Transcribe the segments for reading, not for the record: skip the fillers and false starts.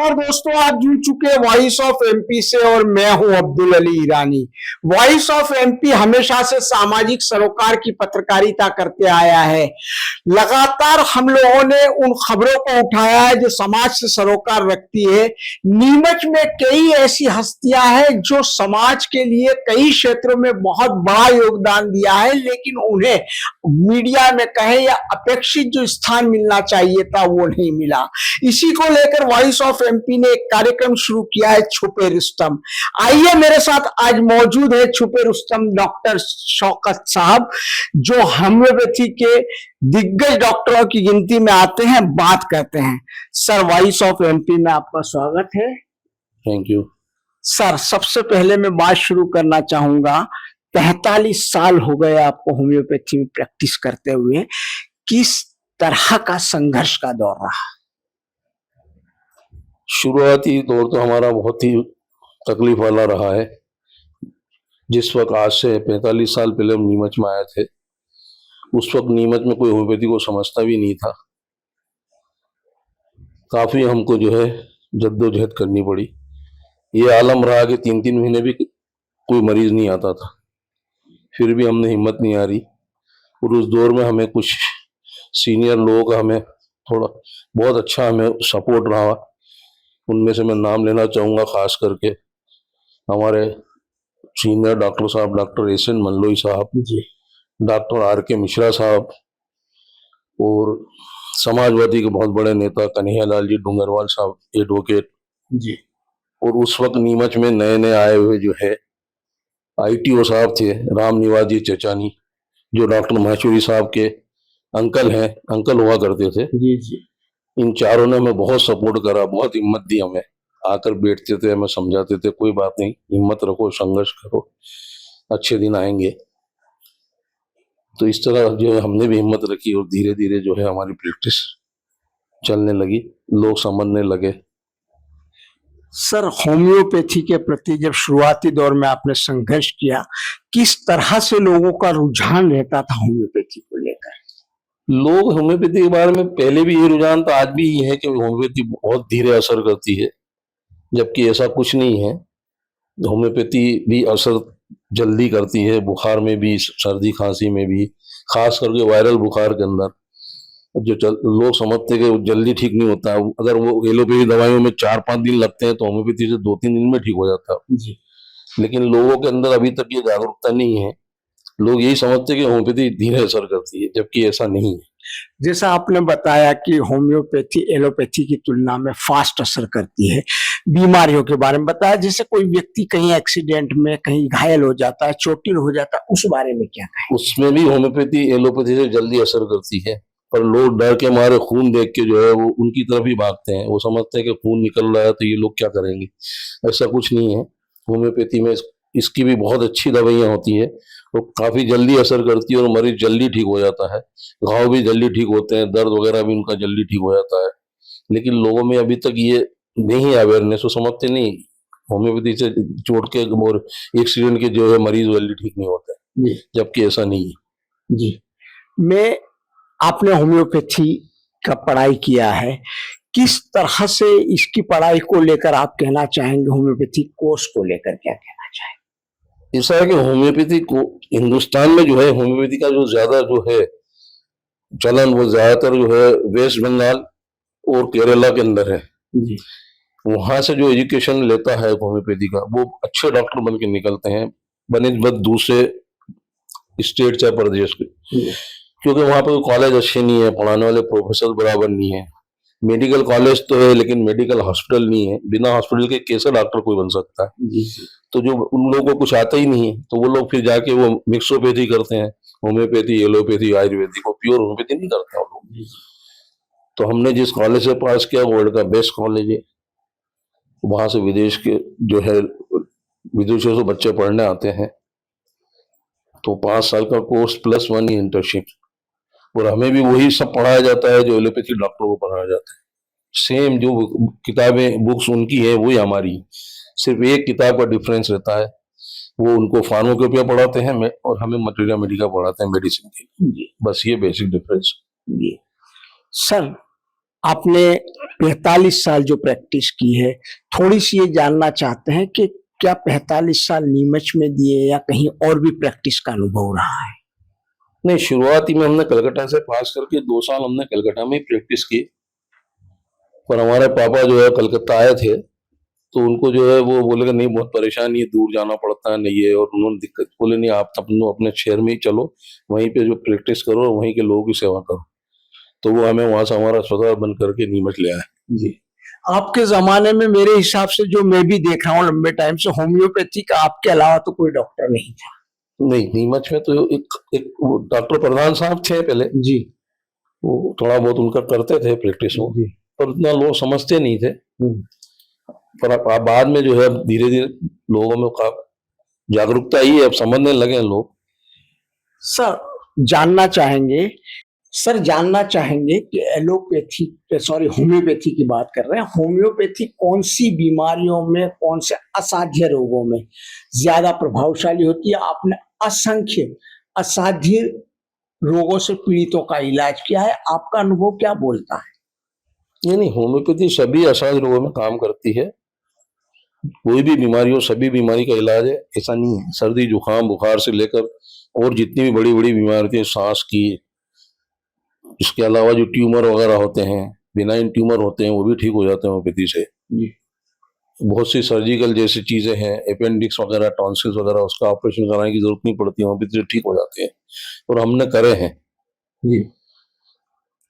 नमस्कार दोस्तों, आप जुड़ चुके हैं वॉइस ऑफ एमपी से और मैं हूं अब्दुल अली ईरानी। वॉइस ऑफ एमपी हमेशा से सामाजिक सरोकार की पत्रकारिता करते आया है। लगातार हम लोगों ने उन खबरों को उठाया है जो समाज से सरोकार रखती है। नीमच में कई ऐसी हस्तियां हैं जो समाज के लिए कई क्षेत्रों में बहुत बड़ा योगदान दिया है, लेकिन उन्हें मीडिया में कहे या अपेक्षित जो स्थान मिलना चाहिए था वो नहीं मिला। इसी को लेकर वॉइस ऑफ एमपी ने एक कार्यक्रम शुरू किया है, छुपे रुस्तम। आइए, मेरे साथ आज मौजूद है छुपे रुस्तम डॉक्टर शौकत साहब, जो होम्योपैथी के दिग्गज डॉक्टरों की गिनती में आते हैं, बात करते हैं। सर, वॉइस ऑफ एमपी में आपका स्वागत है। थैंक यू सर, सबसे पहले मैं बात शुरू करना चाहूंगा, 43 साल हो गए आपको होम्योपैथी में प्रैक्टिस करते हुए। किस तरह का संघर्ष का दौर रहा? शुरुआती दौर तो हमारा बहुत ही तकलीफ वाला रहा है। जिस वक्त आज से 45 साल पहले हम नीमच में आए थे, उस वक्त नीमच में कोई होम्योपैथी को समझता भी नहीं था। काफी हमको जो है जद्दोजहद करनी पड़ी। ये आलम रहा कि 3-3 महीने भी कोई मरीज नहीं आता था, फिर भी हमने हिम्मत नहीं हारी। और उस दौर में हमें कुछ सीनियर लोगों का हमें थोड़ा बहुत अच्छा हमें सपोर्ट रहा। उनमें से मैं नाम लेना चाहूँगा, खास करके हमारे सीनियर डॉक्टर साहब, डॉक्टर एस एन मनलोई साहब जी, डॉक्टर आर के मिश्रा साहब, और समाजवादी के बहुत बड़े नेता कन्हैयालाल जी डूंगरवाल साहब, एडवोकेट जी। और उस वक्त नीमच में नए नए आए हुए जो है ITO साहब थे, राम निवास जी चचानी, जो डॉक्टर महेश्वरी साहब के अंकल हैं, अंकल हुआ करते थे जी जी। इन चारों ने हमें बहुत सपोर्ट करा, बहुत हिम्मत दी हमें। आकर बैठते थे, हमें समझाते थे, कोई बात नहीं, हिम्मत रखो, संघर्ष करो, अच्छे दिन आएंगे। तो इस तरह जो है हमने भी हिम्मत रखी और धीरे धीरे जो है हमारी प्रैक्टिस चलने लगी, लोग समझने लगे। सर, होम्योपैथी के प्रति जब शुरुआती दौर में आपने संघर्ष किया, किस तरह से लोगों का रुझान रहता था होम्योपैथी को लेकर? लोग होम्योपैथी के बारे में पहले भी ये रुझान तो आज भी ये है कि होम्योपैथी बहुत धीरे असर करती है, जबकि ऐसा कुछ नहीं है। होम्योपैथी भी असर जल्दी करती है, बुखार में भी, सर्दी खांसी में भी, खास करके वायरल बुखार के अंदर। जो लोग समझते हैं कि वो जल्दी ठीक नहीं होता है, अगर वो एलोपैथी दवाइयों में 4-5 दिन लगते हैं तो होम्योपैथी से 2-3 दिन में ठीक हो जाता है जी। लेकिन लोगों के अंदर अभी तक ये जागरूकता नहीं है। लोग यही समझते हैं कि होम्योपैथी धीरे असर करती है, जबकि ऐसा नहीं है। जैसा आपने बताया कि होम्योपैथी एलोपैथी की तुलना में फास्ट असर करती है। बीमारियों के बारे में बताया, जैसे कोई व्यक्ति कहीं एक्सीडेंट में कहीं घायल हो जाता है, चोटिल हो जाता है, उस बारे में क्या कहें? उसमें भी होम्योपैथी एलोपैथी से जल्दी असर करती है, पर लोग डर के मारे खून देख के जो है वो उनकी तरफ ही भागते हैं। वो समझते हैं कि खून निकल रहा है तो ये लोग क्या करेंगे। ऐसा कुछ नहीं है। होम्योपैथी में इसकी भी बहुत अच्छी दवाइयाँ होती है, वो काफी जल्दी असर करती है और मरीज जल्दी ठीक हो जाता है। घाव भी जल्दी ठीक होते हैं, दर्द वगैरह भी उनका जल्दी ठीक हो जाता है। लेकिन लोगों में अभी तक ये नहीं अवेयरनेस, वो समझते नहीं होम्योपैथी से चोट के और एक्सीडेंट के जो है मरीज जल्दी ठीक नहीं होते, जबकि ऐसा नहीं है जी। आपने होम्योपैथी का पढ़ाई किया है, किस तरह से इसकी पढ़ाई को लेकर आप कहना चाहेंगे? होम्योपैथी कोर्स को लेकर क्या कहना चाहेंगे? ऐसा है कि होम्योपैथी को हिंदुस्तान में जो है होम्योपैथी का जो ज्यादा जो है चलन, वो ज्यादातर जो है वेस्ट बंगाल और केरला के अंदर है जी। वहां से जो एजुकेशन लेता है होम्योपैथी का, वो अच्छे डॉक्टर बन के निकलते हैं बनिस्बत दूसरे स्टेट या प्रदेश के, क्योंकि वहां पर कॉलेज अच्छे नहीं है, पढ़ाने वाले प्रोफेसर बराबर नहीं है। मेडिकल कॉलेज तो है लेकिन मेडिकल हॉस्पिटल नहीं है। बिना हॉस्पिटल के कैसे डॉक्टर कोई बन सकता है जी। तो जो उन लोगों को कुछ आता ही नहीं है, तो वो लोग फिर जाके वो मिक्सोपैथी करते हैं, होम्योपैथी, एलोपैथी, आयुर्वेदिक, को प्योर होम्योपैथी नहीं करते हैं वो लोग। तो हमने जिस कॉलेज से पास किया, वर्ल्ड का बेस्ट कॉलेज है। वहां से विदेश के जो है विदेशों से बच्चे पढ़ने आते हैं। तो 5 साल का कोर्स प्लस 1 इंटर्नशिप, और हमें भी वही सब पढ़ाया जाता है जो एलोपैथी डॉक्टरों को पढ़ाया जाता है। सेम जो किताबें बुक्स उनकी है वही हमारी, सिर्फ एक किताब का डिफरेंस रहता है। वो उनको फार्माकोपिया पढ़ाते हैं और हमें मटेरिया मेडिका पढ़ाते हैं, मेडिसिन के। बस ये बेसिक डिफरेंस। जी सर, आपने 45 साल जो प्रैक्टिस की है, थोड़ी सी ये जानना चाहते हैं कि क्या 45 साल नीमच में दिए या कहीं और भी प्रैक्टिस का अनुभव रहा है? नहीं, शुरुआती में हमने कलकत्ता से पास करके 2 साल हमने कलकत्ता में ही प्रैक्टिस की। पर हमारे पापा जो है कलकत्ता आए थे, तो उनको जो है वो बोले कि नहीं बहुत परेशानी है, दूर जाना पड़ता है, नहीं है, और उन्होंने दिक्कत बोले नहीं आप अपने शहर में ही चलो, वहीं पे जो प्रैक्टिस करो और वहीं के लोगों की सेवा करो। तो वो हमें वहां से हमारा स्वतः बन करके नीमच ले आए। जी। आपके जमाने में मेरे हिसाब से जो मैं भी देख रहा हूँ लंबे टाइम से, होम्योपैथी का आपके अलावा तो कोई डॉक्टर नहीं था। नहीं, नीमच में तो एक वो डॉक्टर प्रधान साहब थे पहले, जी। वो थोड़ा बहुत उनका करते थे प्रैक्टिस वो, जी। पर उतना लोग समझते नहीं थे। पर अब बाद में जो है धीरे धीरे लोगों में जागरूकता आई है, अब समझने लगे हैं लोग। सर जानना चाहेंगे जानना चाहेंगे कि एलोपैथी सॉरी होम्योपैथी की बात कर रहे हैं, होम्योपैथी कौन सी बीमारियों में, कौन से असाध्य रोगों में ज्यादा प्रभावशाली होती है? आपने असंख्य असाध्य रोगों से पीड़ितों का इलाज किया है, आपका अनुभव क्या बोलता है? नहीं, होम्योपैथी सभी असाध्य रोगों में काम करती है। कोई भी बीमारी हो, सभी बीमारी का इलाज है, ऐसा नहीं है। सर्दी जुकाम बुखार से लेकर और जितनी भी बड़ी बड़ी बीमारी है, सांस की, इसके अलावा जो ट्यूमर वगैरह होते हैं, बिनाइन ट्यूमर होते हैं, वो भी ठीक हो जाते हैं होम्योपैथी से। बहुत सी सर्जिकल जैसी चीजें हैं, अपेंडिक्स वगैरह, टॉन्सिल्स वगैरह, उसका ऑपरेशन कराने की जरूरत नहीं पड़ती, होम्योपैथी से ठीक हो जाते हैं, और हमने करे हैं।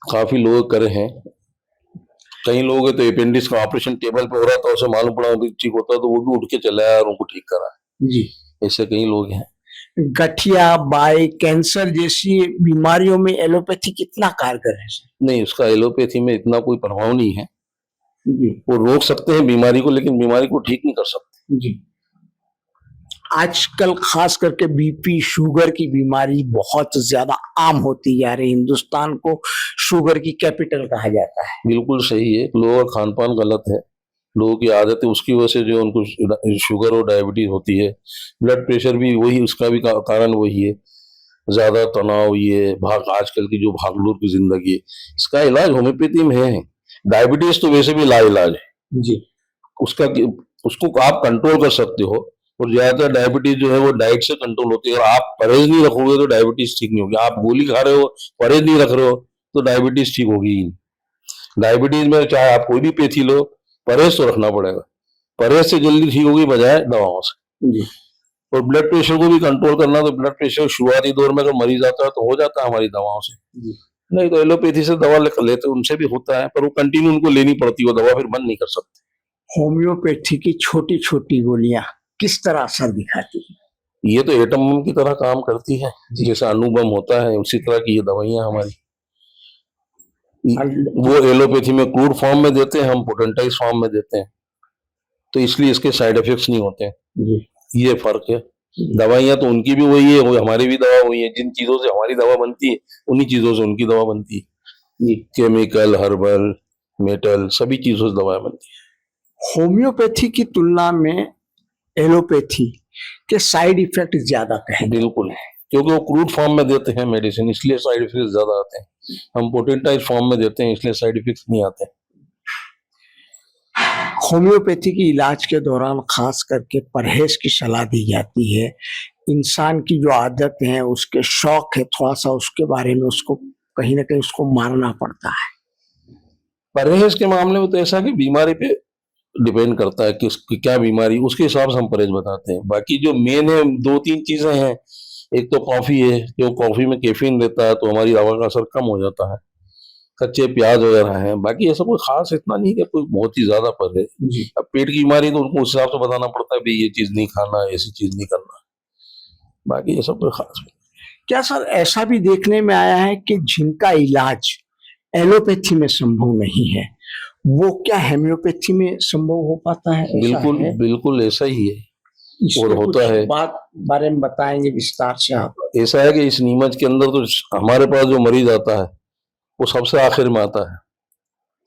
काफी लोग करे हैं। कई लोग हैं तो अपेंडिक्स का ऑपरेशन टेबल पे हो रहा था, उसे मालूम पड़ा ठीक होता है, तो वो भी उठ के चला आया और उनको ठीक करा। जी। ऐसे कई लोग हैं। गठिया, बाई, कैंसर जैसी बीमारियों में एलोपैथी कितना कारगर है? नहीं, उसका एलोपैथी में इतना कोई प्रभाव नहीं है। जी। वो रोक सकते हैं बीमारी को, लेकिन बीमारी को ठीक नहीं कर सकते। जी। आजकल खास करके बीपी, शुगर की बीमारी बहुत ज्यादा आम होती जा रही है। हिंदुस्तान को शुगर की कैपिटल कहा जाता है। बिल्कुल सही है। लोगों का खान पान गलत है, लोगों की आदत है, उसकी वजह से जो उनको शुगर और डायबिटीज होती है। ब्लड प्रेशर भी वही, उसका भी कारण वही है, ज्यादा तनाव, ये भाग, आजकल की जो भागदौड़ की जिंदगी है। इसका इलाज होम्योपैथी में है। डायबिटीज तो वैसे भी लाइलाज है जी। उसका, उसको आप कंट्रोल कर सकते हो, और ज्यादातर डायबिटीज जो है वो डाइट से कंट्रोल होती है। अगर आप परहेज नहीं रखोगे तो डायबिटीज ठीक नहीं होगी। आप गोली खा रहे हो, परहेज नहीं रख रहे हो, तो डायबिटीज ठीक होगी ही नहीं। डायबिटीज में चाहे आप कोई भी पैथी लो, परहेज तो रखना पड़ेगा। परहेज से जल्दी ठीक होगी बजाय दवाओं से। जी। और ब्लड प्रेशर को भी कंट्रोल करना, तो ब्लड प्रेशर शुरुआती दौर में अगर मरीज आता है तो हो जाता है हमारी दवाओं से। जी। नहीं तो एलोपैथी से दवा लेते उनसे भी होता है, पर वो कंटिन्यू उनको लेनी पड़ती है, वो दवा फिर बंद नहीं कर सकते। होम्योपैथी की छोटी छोटी गोलियां किस तरह असर दिखाती है? ये तो एटम बम की तरह काम करती है, जैसे अणुबम होता है, उसी तरह की ये दवाइयां हमारी। वो एलोपैथी में क्रूड फॉर्म में देते हैं, हम पोटेंटाइज फॉर्म में देते हैं, तो इसलिए इसके साइड इफेक्ट्स नहीं होते हैं। ये फर्क है। दवाइयां तो उनकी भी वही है, वो हमारी भी दवा वही है। जिन चीजों से हमारी दवा बनती है, उन्हीं चीजों से उनकी दवा बनती है। केमिकल, हर्बल, मेटल, सभी चीजों से दवाएं बनती है। होम्योपैथी की तुलना में एलोपैथी के साइड इफेक्ट ज्यादा कहें? बिल्कुल, क्योंकि वो क्रूड फॉर्म में देते हैं मेडिसिन, इसलिए साइड इफेक्ट ज्यादा आते हैं। हम पोटेंटाइज फॉर्म में देते हैं, इसलिए साइड इफेक्ट्स नहीं आते। होम्योपैथी की इलाज के दौरान खास करके परहेज की सलाह दी जाती है। इंसान की जो आदत है, उसके शौक है, थोड़ा सा उसके बारे में उसको कहीं ना कहीं उसको मारना पड़ता है। परहेज के मामले में तो ऐसा कि बीमारी पे डिपेंड करता है कि क्या बीमारी, उसके हिसाब से हम परहेज बताते हैं। बाकी जो मेन है, 2-3 चीजें हैं। एक तो कॉफी है, जो कॉफी में कैफीन रहता है, तो हमारी दवा का असर कम हो जाता है। कच्चे प्याज वगैरह हैं, बाकी ऐसा कोई खास इतना नहीं कि कोई बहुत ही ज्यादा परहेज। अब पेट की बीमारी तो उनको उस हिसाब से बताना पड़ता है, भाई ये चीज नहीं खाना, ऐसी चीज नहीं करना। बाकी ऐसा कोई खास नहीं। क्या सर ऐसा भी देखने में आया है कि जिनका इलाज एलोपैथी में संभव नहीं है, वो क्या होम्योपैथी में संभव हो पाता है? बिल्कुल बिल्कुल ऐसा ही है, और होता है। बात बारे में बताएंगे विस्तार से आप? ऐसा है कि इस नीमच के अंदर तो हमारे पास जो मरीज आता है वो सबसे आखिर में आता है।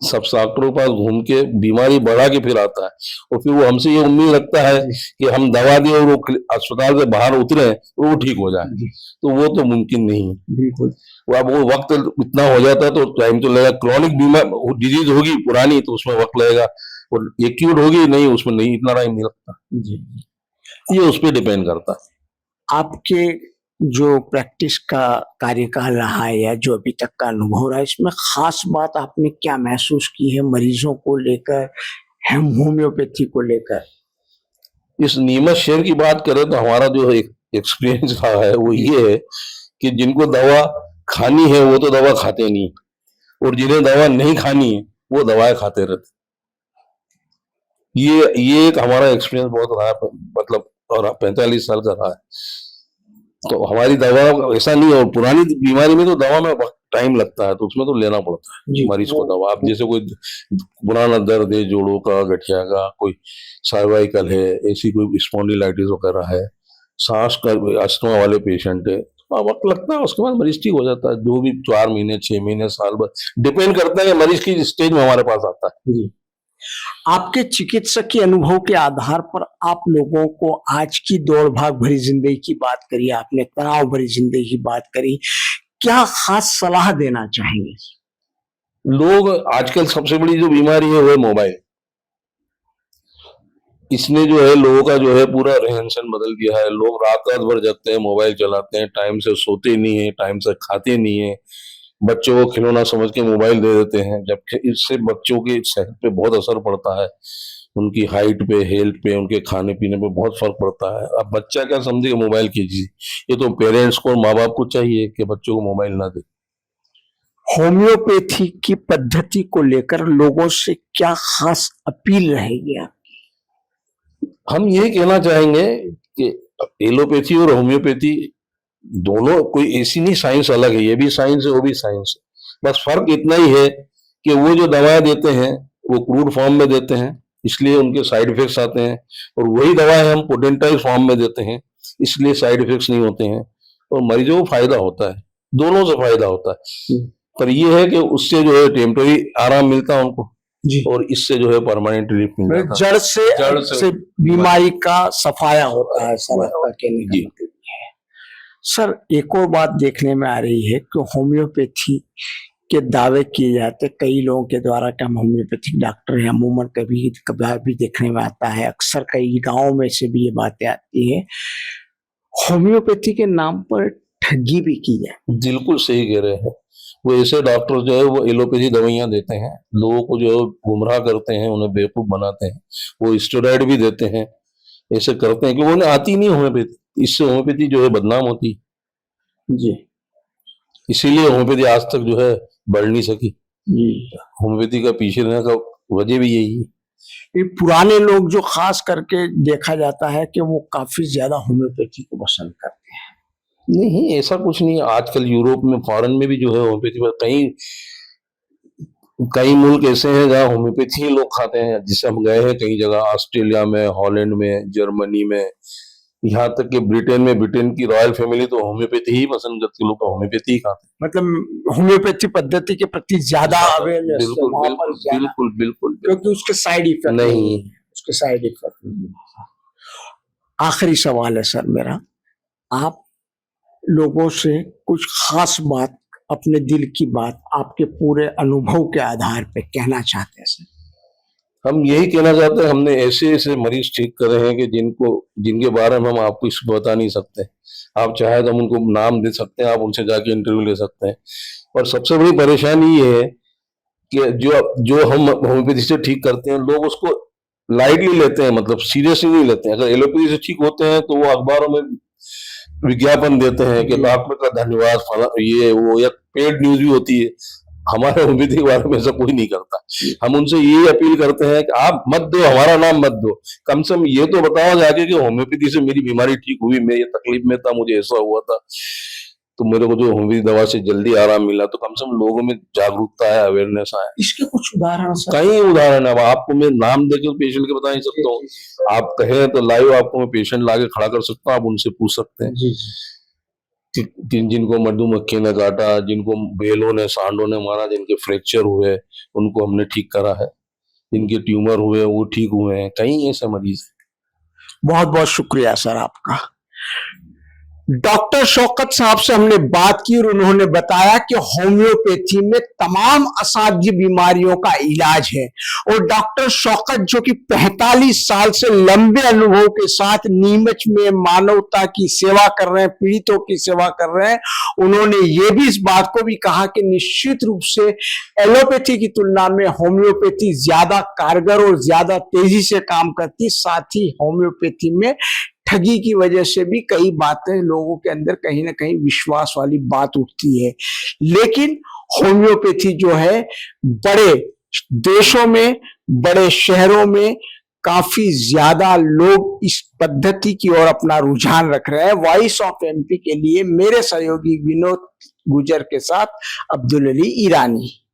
सब डॉक्टरों के पास घूम के बीमारी बढ़ा के फिर आता है, और फिर वो हमसे ये उम्मीद रखता है कि हम दवा दें और वो अस्पताल से बाहर उतरे तो वो ठीक हो जाए, तो वो तो मुमकिन नहीं है। बिल्कुल। वो अब वो वक्त इतना हो जाता है तो टाइम तो लगेगा। क्रॉनिक बीमार डिजीज होगी पुरानी तो उसमें वक्त लगेगा, और एक्यूट होगी नहीं, उसमें नहीं, इतना टाइम नहीं लगता जी। ये उस पर डिपेंड करता है। आपके जो प्रैक्टिस का कार्यकाल रहा है या जो अभी तक का अनुभव रहा है, इसमें खास बात आपने क्या महसूस की है मरीजों को लेकर, हम होम्योपैथी को लेकर? इस नीमच शहर की बात करें तो हमारा जो एक्सपीरियंस रहा है वो ये है कि जिनको दवा खानी है वो तो दवा खाते नहीं, और जिन्हें दवा नहीं खानी है वो दवाएं खाते रहते। ये एक हमारा एक्सपीरियंस बहुत रहा है, मतलब और 45 साल का रहा है। तो हमारी दवा ऐसा नहीं है, और पुरानी बीमारी में तो दवा में टाइम लगता है, तो उसमें तो लेना पड़ता है मरीज को दवा। आप जैसे कोई पुराना दर्द है, जोड़ों का, गठिया का, कोई सर्वाइकल है, ऐसी कोई स्पॉन्डिलाइटिस वगैरह है, सांस का अस्थमा वाले पेशेंट है, वक्त लगता है, उसके बाद मरीज ठीक हो जाता है। जो भी 4 महीने 6 महीने साल भर डिपेंड करता है मरीज की स्टेज में हमारे पास आता है। जी। आपके चिकित्सक के अनुभव के आधार पर आप लोगों को आज की दौड़ भाग भरी जिंदगी की बात करी, आपने तनाव भरी जिंदगी की बात करी, क्या खास सलाह देना चाहेंगे? लोग आजकल सबसे बड़ी जो बीमारी है वो है मोबाइल। इसने जो है लोगों का जो है पूरा रहन सहन बदल दिया है। लोग रात रात भर जगते हैं, मोबाइल चलाते हैं, टाइम से सोते नहीं है, टाइम से खाते नहीं है, बच्चों को खिलौना समझ के मोबाइल दे देते हैं, जबकि इससे बच्चों की सेहत पे बहुत असर पड़ता है, उनकी हाइट पे, हेल्थ पे, उनके खाने पीने पे बहुत फर्क पड़ता है। अब बच्चा क्या समझेगा मोबाइल की चीज? ये तो पेरेंट्स को और माँ बाप को चाहिए कि बच्चों को मोबाइल ना दे। होम्योपैथी की पद्धति को लेकर लोगों से क्या खास अपील रहेगी? हम ये कहना चाहेंगे कि एलोपैथी और होम्योपैथी दोनों कोई ऐसी नहीं, साइंस अलग है, ये भी साइंस है वो भी साइंस है। बस फर्क इतना ही है कि वो जो दवाएं देते हैं वो क्रूड फॉर्म में देते हैं, इसलिए उनके साइड इफेक्ट्स आते हैं, और वही दवाएं हम पोटेंटाइज फॉर्म में देते हैं, इसलिए साइड इफेक्ट्स नहीं होते हैं, और मरीजों को फायदा होता है, दोनों से फायदा होता है। पर ये है कि उससे जो है टेम्पररी आराम मिलता है उनको, और इससे जो है परमानेंट रिलीफ मिल जाता है, जड़ से बीमारी का सफाया होता है। सर, एक और बात देखने में आ रही है कि होम्योपैथी के दावे किए जाते कई लोगों के द्वारा कि हम होम्योपैथिक डॉक्टर हैं, अमूमन कभी कभार भी देखने में आता है, अक्सर कई गांवों में से भी ये बातें आती है, होम्योपैथी के नाम पर ठगी भी की जाए। बिल्कुल सही कह रहे हैं। वो ऐसे डॉक्टर जो है वो एलोपैथी दवाइयां देते हैं, लोगों को जो है गुमराह करते हैं, उन्हें बेवकूफ बनाते हैं, वो स्टेरॉइड भी देते हैं, ऐसे करते हैं कि वो उन्हें आती नहीं होम्योपैथी, इससे होम्योपैथी जो है बदनाम होती जी। इसीलिए होम्योपैथी आज तक जो है बढ़ नहीं सकी। होम्योपैथी का पीछे रहने का वजह भी यही है। ये पुराने लोग जो खास करके देखा जाता है कि वो काफी ज्यादा होम्योपैथी को पसंद करते हैं। नहीं, ऐसा कुछ नहीं। आजकल यूरोप में, फॉरेन में भी जो है होम्योपैथी पर कई मुल्क ऐसे हैं जहाँ होम्योपैथी ही लोग खाते हैं। जिससे हम गए हैं कई जगह, ऑस्ट्रेलिया में, हॉलैंड में, जर्मनी में, यहाँ तक कि ब्रिटेन की रॉयल फैमिली तो होम्योपैथी ही पसंद करती है, लोग होम्योपैथी ही खाते हैं। मतलब होम्योपैथी पद्धति के प्रति ज्यादा अवेयरनेस है वहां पर, बिल्कुल, क्योंकि उसके साइड इफेक्ट नहीं, उसके साइड इफेक्ट नहीं। आखिरी सवाल है सर मेरा, आप लोगों से कुछ खास बात, अपने दिल की बात, आपके पूरे अनुभव के आधार पे कहना चाहते हैं सर? हम यही कहना चाहते हैं, हमने ऐसे ऐसे मरीज ठीक करे हैं कि जिनके बारे में हम आपको इसको बता नहीं सकते। आप चाहे तो हम उनको नाम दे सकते हैं, आप उनसे जाके इंटरव्यू ले सकते हैं। और सबसे बड़ी परेशानी ये है कि जो हम होम्योपैथी से ठीक करते हैं, लोग उसको लाइटली लेते हैं, मतलब सीरियसली नहीं लेते हैं। अगर एलोपैथी से ठीक होते हैं तो वो अखबारों में विज्ञापन देते हैं कि डॉक्टर का धन्यवाद, ये वो, या पेड न्यूज भी होती है। हमारे होम्योपैथी के बारे में ऐसा कोई नहीं करता। हम उनसे यही अपील करते हैं कि आप मत दो, हमारा नाम मत दो, कम से कम ये तो बताओ जाके कि होम्योपैथी से मेरी बीमारी ठीक हुई, मैं ये तकलीफ में था, मुझे ऐसा हुआ था, तो मेरे को जो होम्योपैथी दवा से जल्दी आराम मिला। तो कम से कम लोगों में जागरूकता है, अवेयरनेस है। इसके कुछ उदाहरण सर? कई उदाहरण है। अब आपको मैं नाम देकर पेशेंट के बता नहीं सकता हूँ। आप कहें तो लाइव आपको मैं पेशेंट लाके खड़ा कर सकता हूँ, आप उनसे पूछ सकते हैं। जिनको मधुमक्खी ने काटा, जिनको बेलों ने सांडों ने मारा, जिनके फ्रैक्चर हुए उनको हमने ठीक करा है, जिनके ट्यूमर हुए वो ठीक हुए हैं, कई ऐसे मरीज। बहुत बहुत शुक्रिया सर आपका। डॉक्टर शौकत साहब से हमने बात की और उन्होंने बताया कि होम्योपैथी में तमाम असाध्य बीमारियों का इलाज है और डॉक्टर शौकत जो कि 45 साल से लंबे अनुभव के साथ नीमच में मानवता की सेवा कर रहे हैं, पीड़ितों की सेवा कर रहे हैं, उन्होंने ये भी इस बात को भी कहा कि निश्चित रूप से एलोपैथी की तुलना में होम्योपैथी ज्यादा कारगर और ज्यादा तेजी से काम करती, साथ ही होम्योपैथी में ठगी की वजह से भी कई बातें लोगों के अंदर कहीं ना कहीं विश्वास वाली बात उठती है। लेकिन होम्योपैथी जो है बड़े देशों में, बड़े शहरों में काफी ज्यादा लोग इस पद्धति की ओर अपना रुझान रख रहे हैं। वॉइस ऑफ एमपी के लिए मेरे सहयोगी विनोद गुजर के साथ अब्दुल अली ईरानी।